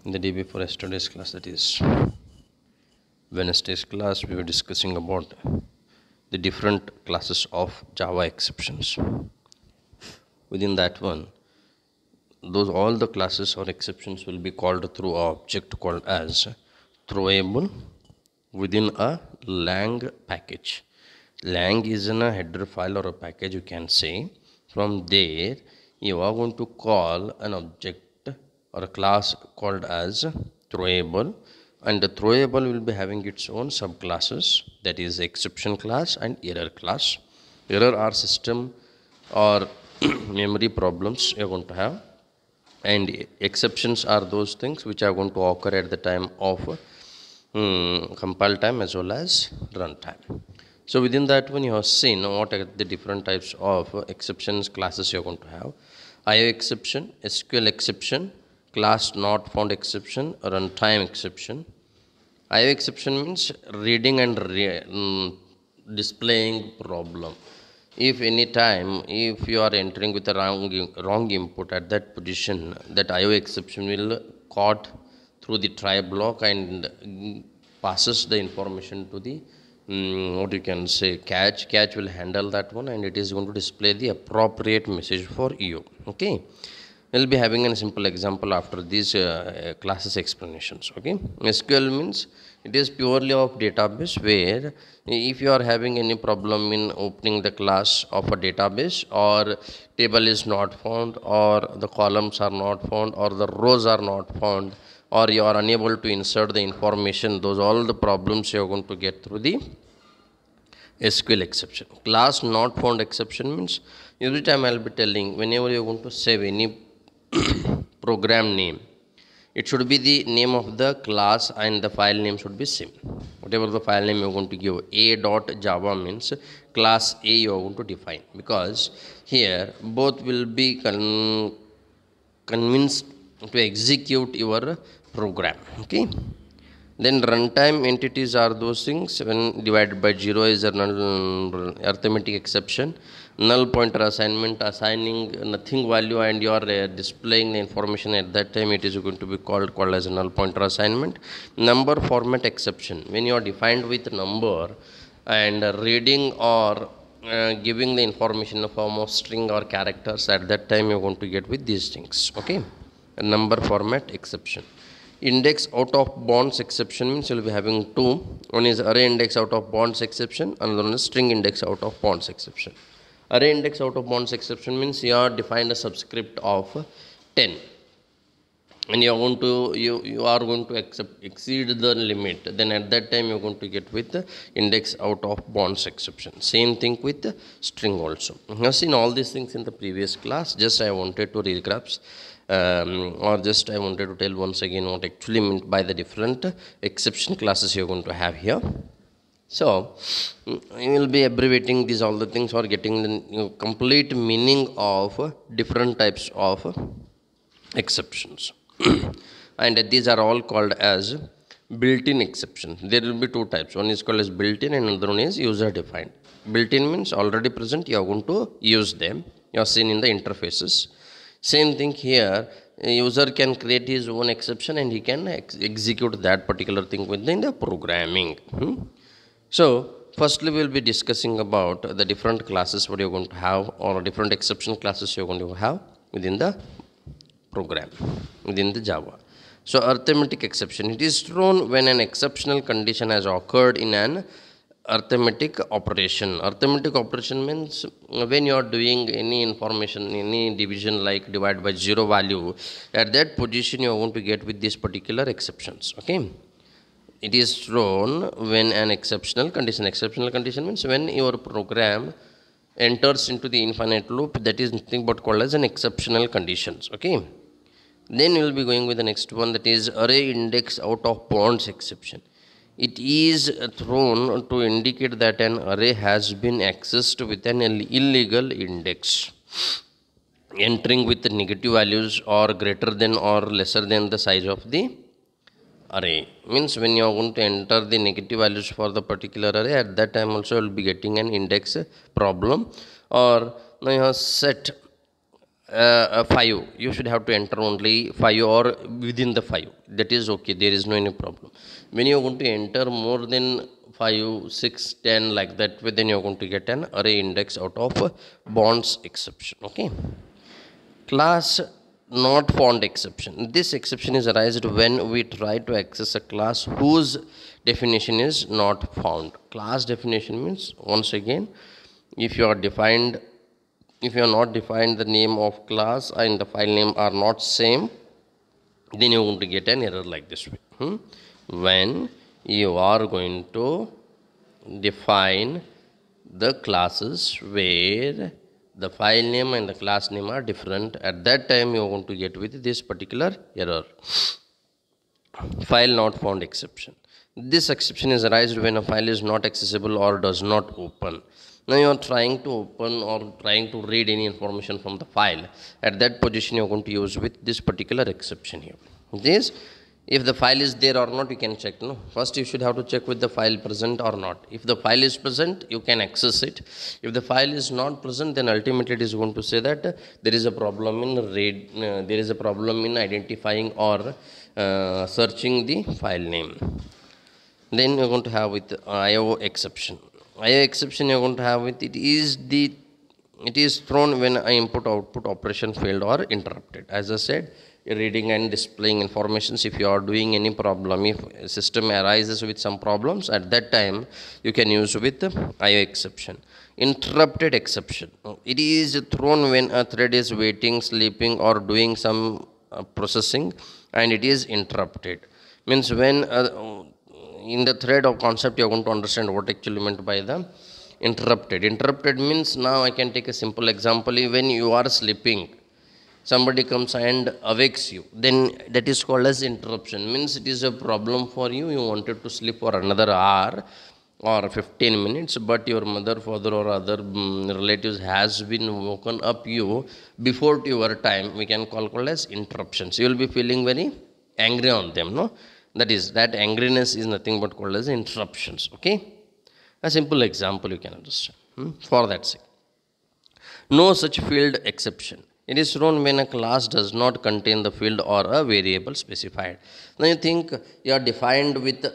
The day before yesterday's class, that is Wednesday's class, we were discussing about the different classes of Java exceptions. Within that one, those all the classes or exceptions will be called through an object called as throwable within a lang package. Lang is in a header file or a package, you can say. From there, you are going to call an object or a class called as throwable, and the throwable will be having its own subclasses, that is exception class and error class. Error are system or memory problems you are going to have, and exceptions are those things which are going to occur at the time of compile time as well as run time. So within that one, you have seen what are the different types of exceptions classes you are going to have. IO exception, SQL exception, class not found exception, runtime exception. IO exception means reading and displaying problem. If any time, if you are entering with a wrong input at that position, that IO exception will caught through the try block and passes the information to the what you can say catch will handle that one, and it is going to display the appropriate message for you. Okay, we'll be having a simple example after these classes explanations. Okay, SQL means it is purely of database, where if you are having any problem in opening the class of a database, or table is not found, or the columns are not found, or the rows are not found, or you are unable to insert the information, those all the problems you are going to get through the SQL exception. Class not found exception means every time I will be telling, whenever you are going to save any program name, it should be the name of the class and the file name should be same. Whatever the file name you are going to give, a.java means class A you are going to define, because here both will be convinced to execute your program. Okay, then runtime entities are those things when divided by 0 is a null arithmetic exception. Null pointer assignment, assigning nothing value and you are displaying the information at that time, it is going to be called as a null pointer assignment. Number format exception, when you are defined with number and reading or giving the information in the form of string or characters, at that time you are going to get with these things. Okay, a number format exception. Index out of bounds exception means you will be having two. One is array index out of bounds exception, another one is string index out of bounds exception. Array index out of bounds exception means you are defined a subscript of 10, and you are going to exceed the limit, then at that time you are going to get with the index out of bounds exception. Same thing with the string also. You have seen all these things in the previous class, just I wanted to recap. Or just I wanted to tell once again what actually meant by the different exception classes you are going to have here. So you will be abbreviating these all the things or getting the complete meaning of different types of exceptions. And these are all called as built-in exception. There will be two types. One is called as built-in and another one is user-defined. Built-in means already present, you are going to use them. You have seen in the interfaces. Same thing here, a user can create his own exception and he can execute that particular thing within the programming. So firstly we will be discussing about the different classes what you are going to have, or different exception classes you are going to have within the program, within the Java. So arithmetic exception, it is thrown when an exceptional condition has occurred in an arithmetic operation. Arithmetic operation means when you are doing any information, any division like divide by 0 value, at that position you are going to get with these particular exceptions. Okay, it is thrown when an exceptional condition means when your program enters into the infinite loop, that is nothing but called as an exceptional conditions. Okay, then we will be going with the next one, that is array index out of bounds exception. It is thrown to indicate that an array has been accessed with an illegal index, entering with negative values or greater than or lesser than the size of the array. Means when you are going to enter the negative values for the particular array, at that time also you will be getting an index problem. Or now you have set 5, you should have to enter only 5 or within the 5. That is okay, there is no any problem. When you are going to enter more than 5, 6, 10 like that way, then you are going to get an array index out of bonds exception. Okay, class not found exception. This exception is arised when we try to access a class whose definition is not found. Class definition means, once again, if you are defined, if you are not defined the name of class and the file name are not same, then you are going to get an error like this way. When you are going to define the classes where the file name and the class name are different, at that time you are going to get with this particular error, file not found exception. This exception is arised when a file is not accessible or does not open. Now you are trying to open or trying to read any information from the file. At that position you are going to use with this particular exception here. This, if the file is there or not, you can check. No, first you should have to check with the file present or not. If the file is present, you can access it. If the file is not present, then ultimately it is going to say that there is a problem in there is a problem in identifying or searching the file name. Then you are going to have with IO exception. IO exception you are going to have with it is thrown when an input output operation failed or interrupted. As I said, reading and displaying informations, if you are doing any problem, if system arises with some problems, at that time you can use with IO exception. Interrupted exception, it is thrown when a thread is waiting, sleeping or doing some processing and it is interrupted. Means when in the thread of concept you are going to understand what actually meant by the interrupted. Interrupted means, now I can take a simple example. When you are sleeping, somebody comes and awakes you, then that is called as interruption. Means it is a problem for you, you wanted to sleep for another hour or 15 minutes, but your mother, father or other relatives has been woken up you before your time. We can call as interruptions. You will be feeling very angry on them, no? That angriness is nothing but called as interruptions. Okay, a simple example you can understand. For that sake, no such field exception. It is thrown when a class does not contain the field or a variable specified. Now you think you are declared with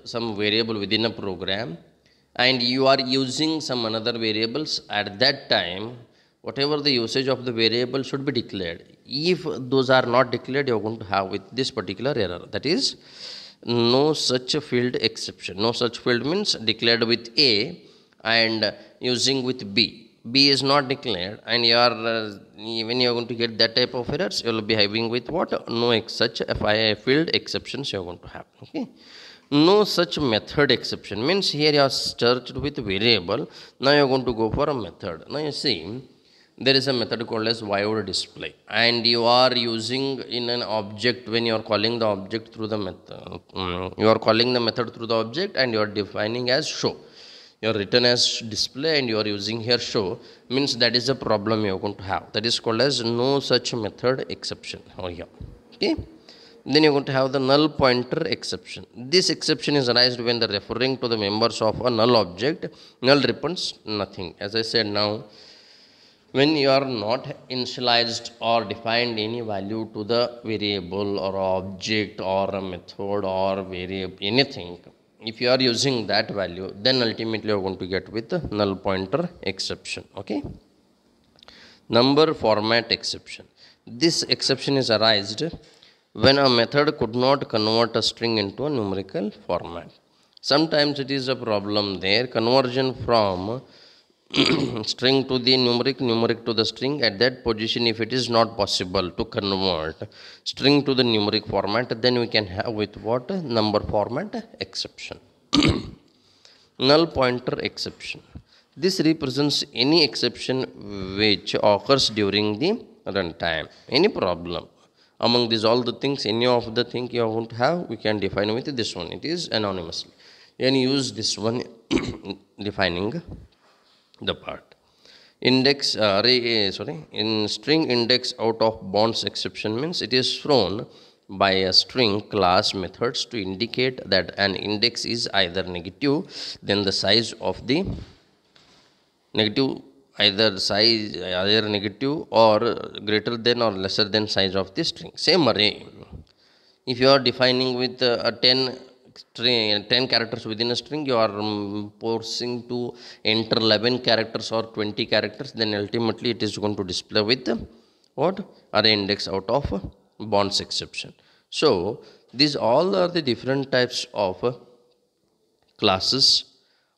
some variable within a program and you are using some another variables. At that time, whatever the usage of the variable should be declared. If those are not declared, you are going to have with this particular error. That is, no such field exception. No such field means declared with A and using with B. B is not declared, and you are when you are going to get that type of errors, you will be having with what? No such field exceptions you are going to have. Okay. No such method exception means here you are searched with variable. Now you are going to go for a method. Now you see, there is a method called as void display, and you are using in an object. When you are calling the object through the method, you are calling the method through the object and you are defining as show. You are written as display and you are using here show, means that is a problem you are going to have. That is called as no such method exception over here. Okay. Then you are going to have the null pointer exception. This exception is arised when the referring to the members of a null object. Null returns nothing. As I said, now when you are not initialized or defined any value to the variable or object or a method or variable anything, if you are using that value, then ultimately you are going to get with the null pointer exception. Okay. Number format exception. This exception is arised when a method could not convert a string into a numerical format. Sometimes it is a problem there. Conversion from string to the numeric to the string. At that position, if it is not possible to convert string to the numeric format, then we can have with what? Number format exception. Null pointer exception. This represents any exception which occurs during the runtime. Any problem among these all the things, any of the things you want to have, we can define with this one. It is anonymously. You can use this one defining the part. Index in string index out of bounds exception means it is thrown by a string class methods to indicate that an index is either negative, then the size of the negative either size, either negative or greater than or lesser than size of the string. Same array. If you are defining with a 10 characters within a string, you are forcing to enter 11 characters or 20 characters, then ultimately it is going to display with what? Array index out of bonds exception. So these all are the different types of classes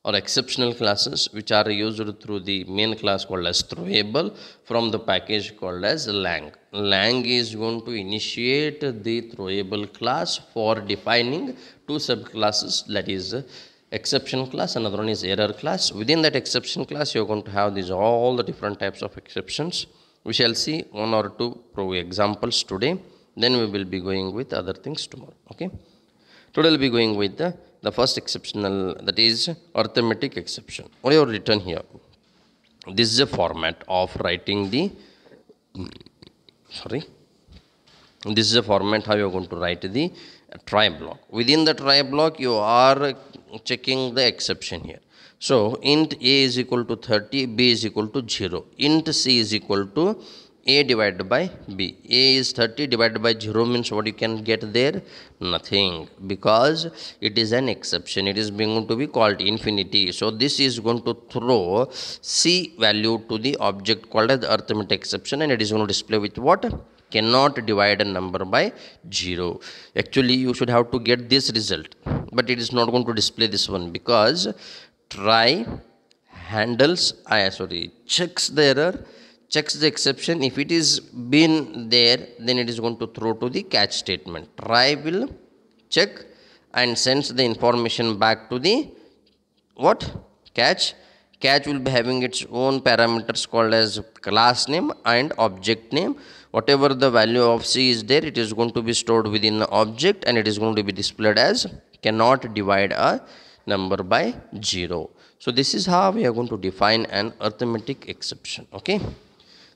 or exceptional classes which are used through the main class called as throwable from the package called as lang. Lang is going to initiate the throwable class for defining two subclasses, that is exception class, another one is error class. Within that exception class you are going to have these all the different types of exceptions. We shall see one or two examples today, then we will be going with other things tomorrow. Okay, today we'll be going with the first exceptional, that is arithmetic exception. What you have written here, this is a format of writing the this is a format how you are going to write the try block. Within the try block you are checking the exception here. So int a is equal to 30, b is equal to 0, int c is equal to a divided by b. A is 30 divided by 0 means what you can get there? Nothing, because it is an exception. It is being to be called infinity. So this is going to throw c value to the object called as the arithmetic exception, and it is going to display with what? Cannot divide a number by 0. Actually you should have to get this result, but it is not going to display this one, because try handles checks the error, checks the exception. If it is been there, then it is going to throw to the catch statement. Try will check and sends the information back to the what? Catch. Catch will be having its own parameters called as class name and object name. Whatever the value of c is there, it is going to be stored within the object, and it is going to be displayed as cannot divide a number by 0. So this is how we are going to define an arithmetic exception. Okay,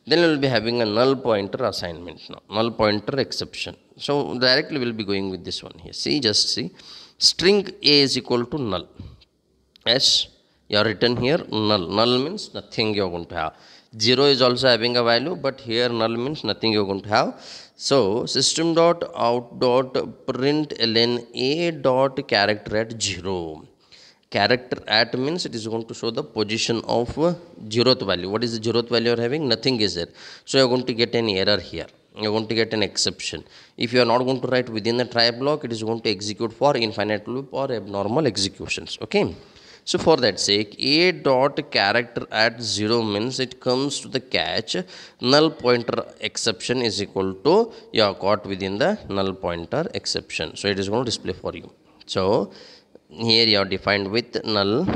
then we will be having a null pointer assignment now, null pointer exception. So directly we will be going with this one here. See, just see, string a is equal to null. Yes, you are written here null. Null means nothing you are going to have. 0 is also having a value, but here null means nothing you are going to have. So system dot out dot println a dot character at 0. Character at means it is going to show the position of 0th value. What is the 0th value you are having? Nothing is there. So you are going to get an error here. You are going to get an exception. If you are not going to write within the try block, it is going to execute for infinite loop or abnormal executions. Okay. So for that sake, a dot character at 0 means it comes to the catch. Null pointer exception is equal to you are caught within the null pointer exception. So it is going to display for you. So here you are defined with null,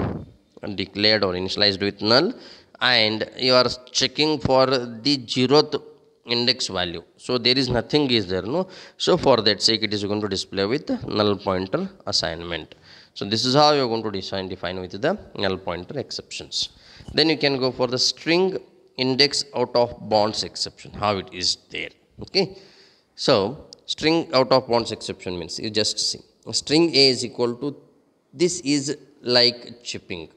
declared or initialized with null, and you are checking for the 0th index value. So there is nothing is there, no. So for that sake, it is going to display with null pointer assignment. So this is how you are going to define with the null pointer exceptions. Then you can go for the string index out of bonds exception, how it is there. Okay, so string out of bonds exception means, you just see, string a is equal to, this is like chipping,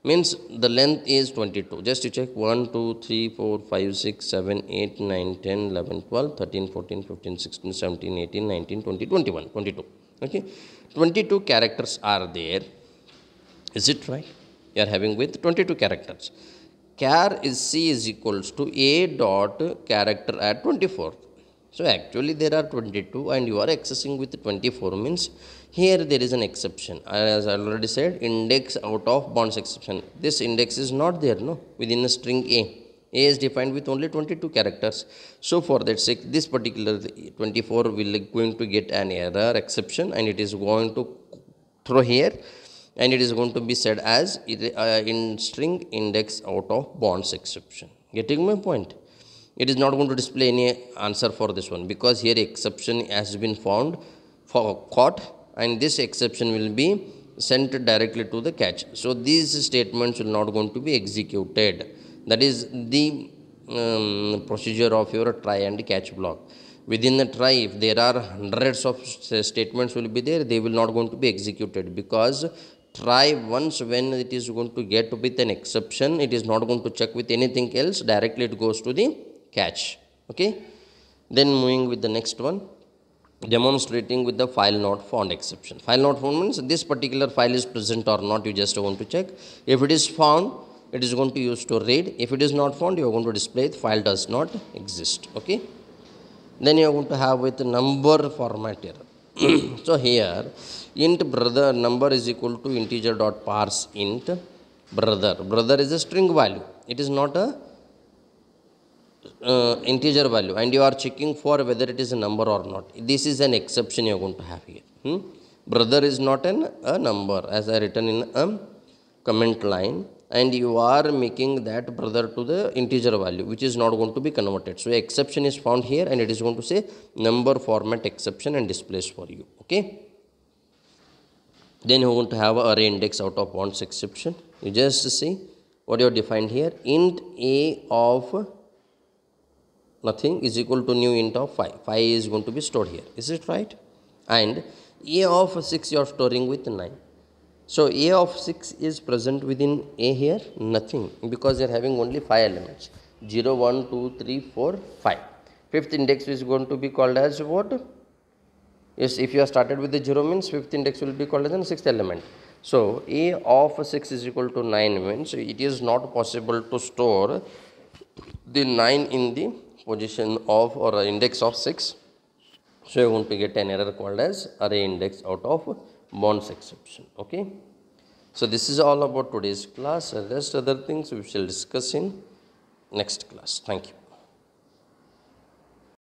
means the length is 22. Just to check, 1 2 3 4 5 6 7 8 9 10 11 12 13 14 15 16 17 18 19 20 21 22. Okay, 22 characters are there. Is it right? You are having with 22 characters. Char is c is equals to a dot character at 24. So actually there are 22 and you are accessing with 24, means here there is an exception. As I already said, index out of bonds exception. This index is not there, no, within a string a. A is defined with only 22 characters. So for that sake, this particular 24 will going to get an error exception, and it is going to throw here, and it is going to be said as in string index out of bonds exception. Getting my point? It is not going to display any answer for this one, because here exception has been found for caught, and this exception will be sent directly to the catch. So these statements will not going to be executed. That is the procedure of your try and catch block. Within the try, if there are hundreds of statements will be there, they will not going to be executed, because try once. When it is going to get with an exception, it is not going to check with anything else, directly it goes to the catch. Okay, then moving with the next one, demonstrating with the file not found exception. File not found means this particular file is present or not, you just want to check. If it is found, it is going to use to read. If it is not found, you are going to display the file does not exist. Okay, then you are going to have with number format here. So here int brother number is equal to integer dot parse int brother. Brother is a string value, it is not a integer value, and you are checking for whether it is a number or not. This is an exception you are going to have here. Brother is not a number, as I written in a comment line, and you are making that brother to the integer value, which is not going to be converted. So exception is found here, and it is going to say number format exception and displays for you. Okay, then you are going to have array index out of bounds exception. You just see what you have defined here. Int a of nothing is equal to new int of 5. 5 is going to be stored here. Is it right? And a of 6 you are storing with 9. So a of 6 is present within a here? Nothing, because they are having only 5 elements. 0, 1, 2, 3, 4, 5. Fifth index is going to be called as what? Yes, if you have started with the 0 means fifth index will be called as the sixth element. So a of 6 is equal to 9 means it is not possible to store the 9 in the position of or index of 6. So you are going to get an error called as array index out of bounds exception. Okay, so this is all about today's class. Rest other things we shall discuss in next class. Thank you.